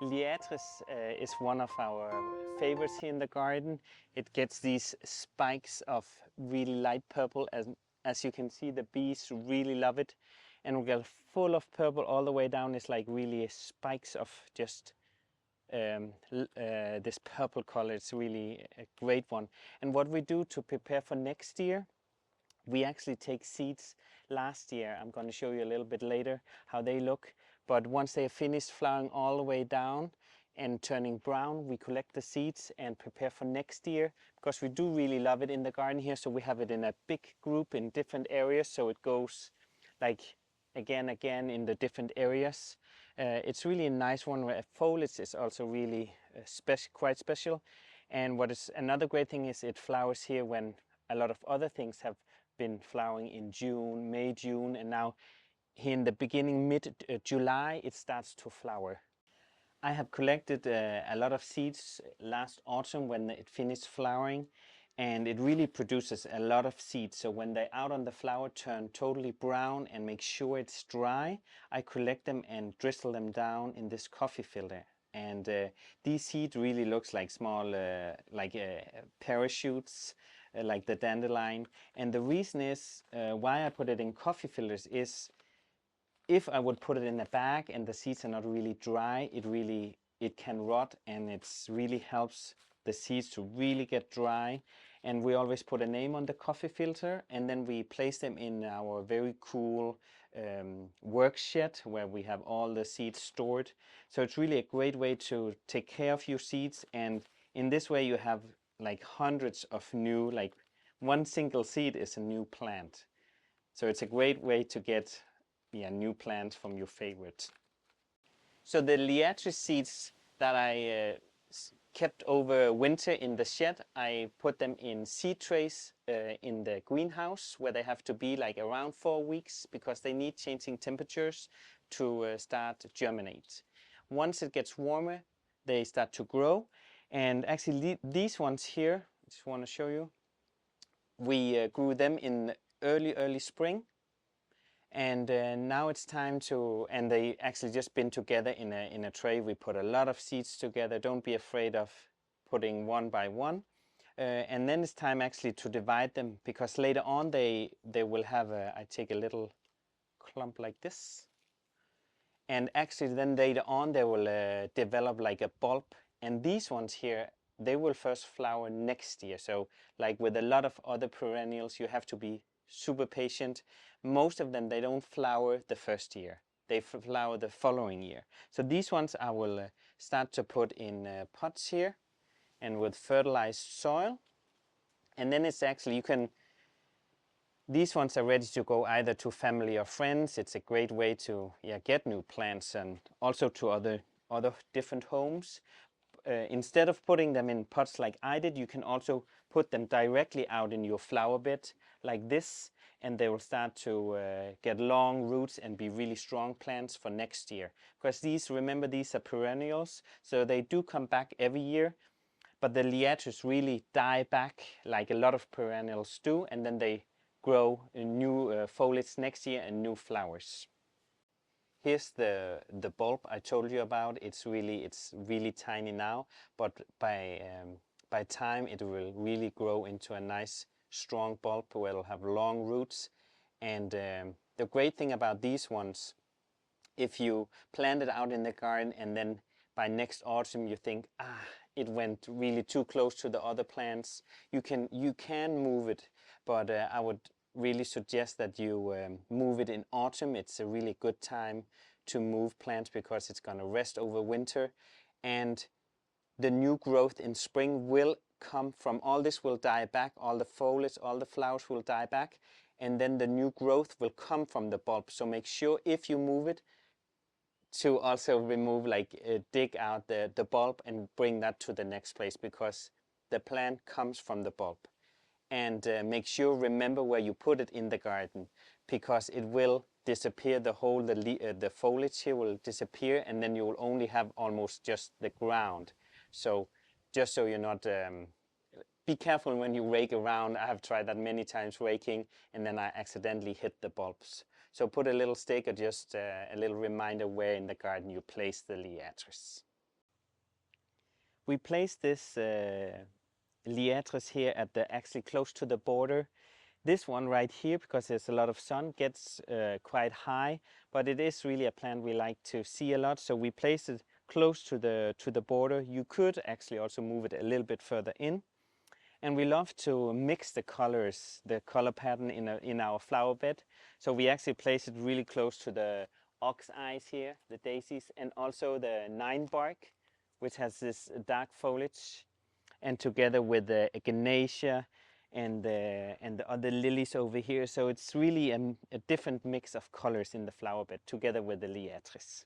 Liatris is one of our favorites here in the garden. It gets these spikes of really light purple. As you can see, the bees really love it. And we get full of purple all the way down. It's like really spikes of just this purple color. It's really a great one. And what we do to prepare for next year, we actually take seeds last year. I'm going to show you a little bit later how they look. But once they are finished flowering all the way down and turning brown, we collect the seeds and prepare for next year, because we do really love it in the garden here. So we have it in a big group in different areas, so it goes like again in the different areas. It's really a nice one where foliage is also really quite special. And what is another great thing is it flowers here when a lot of other things have been flowering in June, May, June, and now here in the beginning, mid-July, it starts to flower. I have collected a lot of seeds last autumn when it finished flowering, and it really produces a lot of seeds. So when they're out on the flower, turn totally brown and make sure it's dry, I collect them and drizzle them down in this coffee filter. And these seeds really looks like small parachutes, like the dandelion. And the reason is why I put it in coffee filters is, if I would put it in a bag and the seeds are not really dry, it can rot, and it really helps the seeds to really get dry. And we always put a name on the coffee filter, and then we place them in our very cool work shed where we have all the seeds stored. So it's really a great way to take care of your seeds, and in this way you have like hundreds of new, like one single seed is a new plant. So it's a great way to get new plants from your favorites. So the Liatris seeds that I kept over winter in the shed, I put them in seed trays in the greenhouse, where they have to be like around 4 weeks, because they need changing temperatures to start germinate. Once it gets warmer, they start to grow. And actually these ones here, I just want to show you, we grew them in early spring. And now it's time to, and they actually just been together in a tray. We put a lot of seeds together. Don't be afraid of putting one by one. And then it's time actually to divide them, because later on they will have I take a little clump like this. And actually then later on they will develop like a bulb. And these ones here, they will first flower next year. So like with a lot of other perennials, you have to be super patient. Most of them, they don't flower the first year. They flower the following year. So these ones I will start to put in pots here, and with fertilized soil. And then it's actually, these ones are ready to go either to family or friends. It's a great way to get new plants, and also to other different homes. Instead of putting them in pots like I did, you can also put them directly out in your flower bed like this, and they will start to get long roots and be really strong plants for next year. Because these, remember, these are perennials, so they do come back every year, but the Liatris really die back like a lot of perennials do, and then they grow new foliage next year and new flowers. Here's the bulb I told you about. It's really tiny now, but by time it will really grow into a nice strong bulb where it'll have long roots. And the great thing about these ones, if you plant it out in the garden and then by next autumn you think, it went really too close to the other plants, you can move it, but I would really suggest that you move it in autumn. It's a really good time to move plants, because it's going to rest over winter, and the new growth in spring will come from all this, will die back, all the foliage, all the flowers will die back, and then the new growth will come from the bulb. So make sure if you move it to also remove, dig out the bulb and bring that to the next place, because the plant comes from the bulb. And make sure, remember where you put it in the garden, because it will disappear. The foliage here will disappear, and then you will only have almost just the ground. So just so you're not, be careful when you rake around. I have tried that many times, raking, and then I accidentally hit the bulbs. So put a little stick or just a little reminder where in the garden you place the Liatris. We placed this Liatris here at the actually close to the border. This one right here, because there's a lot of sun, gets quite high, but it is really a plant we like to see a lot, so we placed it close to the border. You could actually also move it a little bit further in. And we love to mix the colors, the color pattern in our flower bed. So we actually place it really close to the ox eyes here, the daisies, and also the nine bark, which has this dark foliage, and together with the echinacea and the other lilies over here. So it's really a different mix of colors in the flower bed together with the Liatris.